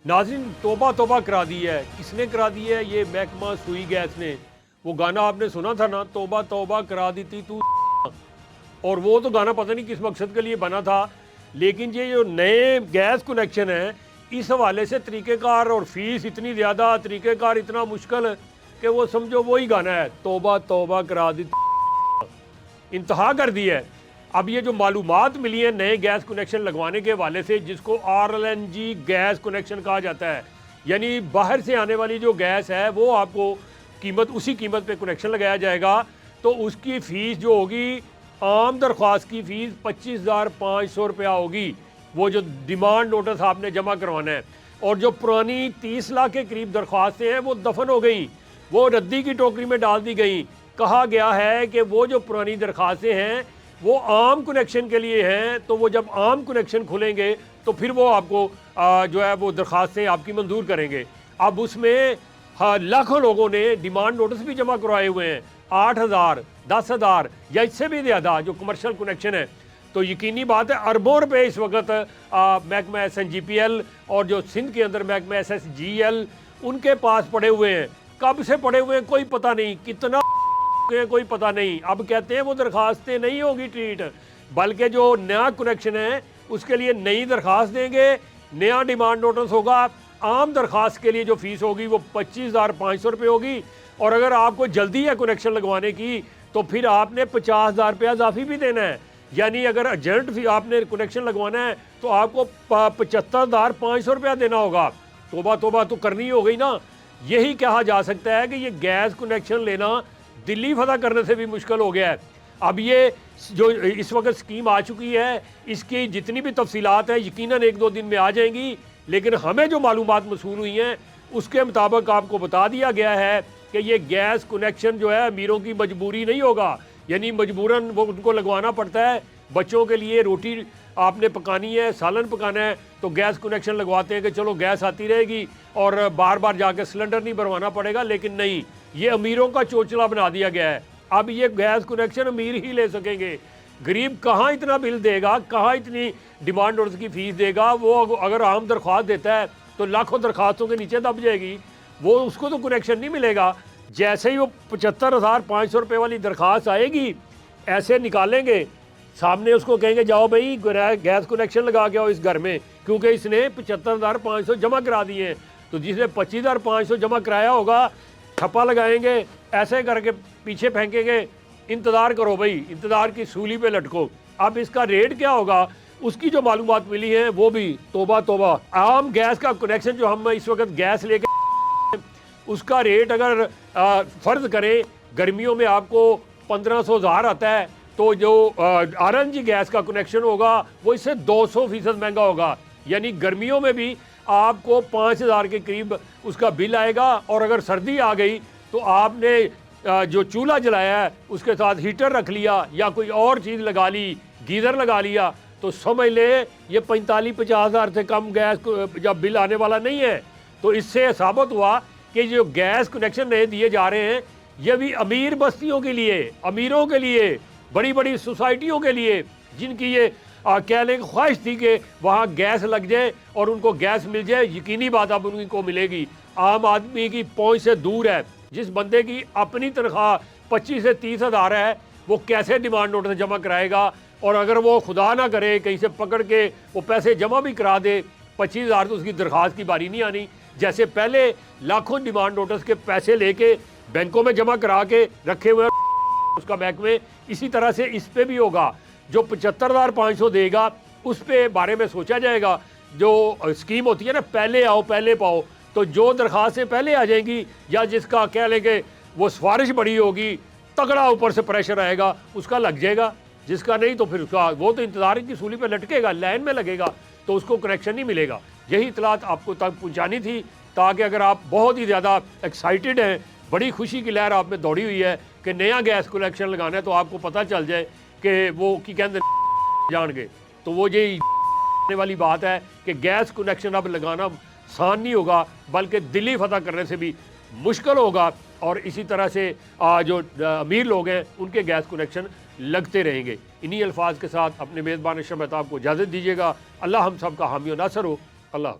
ناظرین توبہ توبہ کرا دی ہے. کس نے کرا دی ہے؟ یہ محکمہ سوئی گیس نے. وہ گانا آپ نے سنا تھا نا، توبہ توبہ کرا دی تھی تو، اور وہ تو گانا پتہ نہیں کس مقصد کے لیے بنا تھا. لیکن یہ جو نئے گیس کنیکشن ہیں اس حوالے سے طریقہ کار اور فیس اتنی زیادہ، طریقہ کار اتنا مشکل کہ وہ سمجھو وہی گانا ہے، توبہ توبہ کرا دی تھی. انتہا کر دی ہے. اب یہ جو معلومات ملی ہیں نئے گیس کنیکشن لگوانے کے حوالے سے، جس کو RLNG گیس کنیکشن کہا جاتا ہے، یعنی باہر سے آنے والی جو گیس ہے وہ آپ کو اسی قیمت پہ کنیکشن لگایا جائے گا. تو اس کی فیس جو ہوگی، عام درخواست کی فیس 25,500 روپیہ ہوگی، وہ جو ڈیمانڈ نوٹس آپ نے جمع کروانا ہے. اور جو پرانی 30 لاکھ کے قریب درخواستیں ہیں وہ دفن ہو گئیں، وہ ردی کی ٹوکری میں ڈال دی گئیں. کہا گیا ہے کہ وہ جو پرانی درخواستیں ہیں وہ عام کنیکشن کے لیے ہیں، تو وہ جب عام کنیکشن کھلیں گے تو پھر وہ آپ کو جو ہے وہ درخواستیں آپ کی منظور کریں گے. اب اس میں لاکھوں لوگوں نے ڈیمانڈ نوٹس بھی جمع کروائے ہوئے ہیں، 8,000 10,000 یا اس سے بھی زیادہ جو کمرشل کنیکشن ہے. تو یقینی بات ہے اربوں روپے اس وقت محکمہ SNGPL اور جو سندھ کے اندر محکمہ SSGL ان کے پاس پڑے ہوئے ہیں. کب سے پڑے ہوئے ہیں کوئی پتہ نہیں، کتنا کوئی پتہ نہیں. اب کہتے ہیں وہ درخواستیں نہیں ہوگی ٹریٹ، بلکہ جو نیا کنیکشن ہے اس کے لیے نئی درخواست دیں گے، نیا ڈیمانڈ نوٹس ہوگا. عام درخواست کے لیے جو فیس ہوگی وہ 25,500 روپے ہوگی، اور اگر آپ کو جلدی ہے کنیکشن لگوانے کی تو پھر آپ نے 50,000 روپیہ اضافی بھی دینا ہے. یعنی اگر ارجنٹ فی آپ نے کنیکشن لگوانا ہے تو آپ کو 75,500 روپیہ دینا ہوگا. توبہ توبہ تو کرنی ہو گئی نا. یہی کہا جا سکتا ہے کہ یہ گیس کنیکشن لینا دلی فتح کرنے سے بھی مشکل ہو گیا ہے. اب یہ جو اس وقت سکیم آ چکی ہے، اس کی جتنی بھی تفصیلات ہیں یقیناً 1-2 دن میں آ جائیں گی، لیکن ہمیں جو معلومات موصول ہوئی ہیں اس کے مطابق آپ کو بتا دیا گیا ہے کہ یہ گیس کنیکشن جو ہے امیروں کی مجبوری نہیں ہوگا. یعنی مجبوراً وہ ان کو لگوانا پڑتا ہے. بچوں کے لیے روٹی آپ نے پکانی ہے، سالن پکانا ہے تو گیس کنیکشن لگواتے ہیں کہ چلو گیس آتی رہے گی اور بار بار جا کے سلنڈر نہیں بھروانا پڑے گا. لیکن نہیں، یہ امیروں کا چوچلا بنا دیا گیا ہے. اب یہ گیس کنیکشن امیر ہی لے سکیں گے. غریب کہاں اتنا بل دے گا، کہاں اتنی ڈیمانڈ نوٹس کی فیس دے گا؟ وہ اگر عام درخواست دیتا ہے تو لاکھوں درخواستوں کے نیچے دب جائے گی، وہ اس کو تو کنیکشن نہیں ملے گا. جیسے ہی وہ 75,500 روپے والی درخواست آئے گی ایسے نکالیں گے سامنے، اس کو کہیں گے جاؤ بھائی گیس کنیکشن لگا کے آؤ اس گھر میں، کیونکہ اس نے 75,500 جمع کرا دیے ہیں. تو جس نے 25,500 جمع کرایا ہوگا ٹھپا لگائیں گے، ایسے کر کے پیچھے پھینکیں گے، انتظار کرو بھائی، انتظار کی سولی پہ لٹکو. اب اس کا ریٹ کیا ہوگا اس کی جو معلومات ملی ہیں وہ بھی توبہ توبہ. عام گیس کا کنیکشن جو ہم اس وقت گیس لے کے اس کا ریٹ اگر فرض کریں گرمیوں میں آپ کو 1,500 آتا ہے، تو جو RLNG گیس کا کنیکشن ہوگا وہ اس سے 200% مہنگا ہوگا. یعنی گرمیوں میں بھی آپ کو 5,000 کے قریب اس کا بل آئے گا. اور اگر سردی آ گئی تو آپ نے جو چولہا جلایا ہے اس کے ساتھ ہیٹر رکھ لیا یا کوئی اور چیز لگا لی، گیزر لگا لیا، تو سمجھ لے یہ 45,000-50,000 سے کم گیس جب بل آنے والا نہیں ہے. تو اس سے ثابت ہوا کہ جو گیس کنیکشن نئے دیے جا رہے ہیں یہ بھی امیر بستیوں کے لیے، امیروں کے لیے، بڑی بڑی سوسائٹیوں کے لیے، جن کی یہ کہہ لیں خواہش تھی کہ وہاں گیس لگ جائے اور ان کو گیس مل جائے. یقینی بات اب ان کو ملے گی. عام آدمی کی پہنچ سے دور ہے. جس بندے کی اپنی تنخواہ 25,000 سے 30,000 ہے وہ کیسے ڈیمانڈ نوٹس جمع کرائے گا؟ اور اگر وہ خدا نہ کرے کہیں سے پکڑ کے وہ پیسے جمع بھی کرا دے 25,000 تو اس کی درخواست کی باری نہیں آنی. جیسے پہلے لاکھوں ڈیمانڈ نوٹس کے پیسے لے کے بینکوں میں جمع کرا کے رکھے ہوئے اس کا محکمے، اسی طرح سے اس پہ بھی ہوگا. جو 75,500 دے گا اس پہ بارے میں سوچا جائے گا. جو اسکیم ہوتی ہے نا پہلے آؤ پہلے پاؤ، تو جو درخواستیں پہلے آ جائیں گی یا جس کا کہہ لیں کہ وہ سفارش بڑی ہوگی، تگڑا اوپر سے پریشر آئے گا، اس کا لگ جائے گا. جس کا نہیں تو پھر اس کا وہ تو انتظار کی سولی پہ لٹکے گا، لائن میں لگے گا، تو اس کو کنیکشن نہیں ملے گا. یہی اطلاعات آپ کو تک پہنچانی تھی تاکہ اگر آپ بہت ہی زیادہ ایکسائٹیڈ ہیں، بڑی خوشی کی لہر آپ میں دوڑی ہوئی ہے کہ نیا گیس کنیکشن لگانا ہے، تو آپ کو پتہ چل جائے کہ وہ کی کہتے جان گے. تو وہ یہی والی بات ہے کہ گیس کنیکشن اب لگانا آسان نہیں ہوگا بلکہ دلی فتح کرنے سے بھی مشکل ہوگا. اور اسی طرح سے جو امیر لوگ ہیں ان کے گیس کنیکشن لگتے رہیں گے. انہی الفاظ کے ساتھ اپنے میزبان اشرف مہتاب کو اجازت دیجیے گا. اللہ ہم سب کا حامی و ناصر ہو. اللہ حافظ.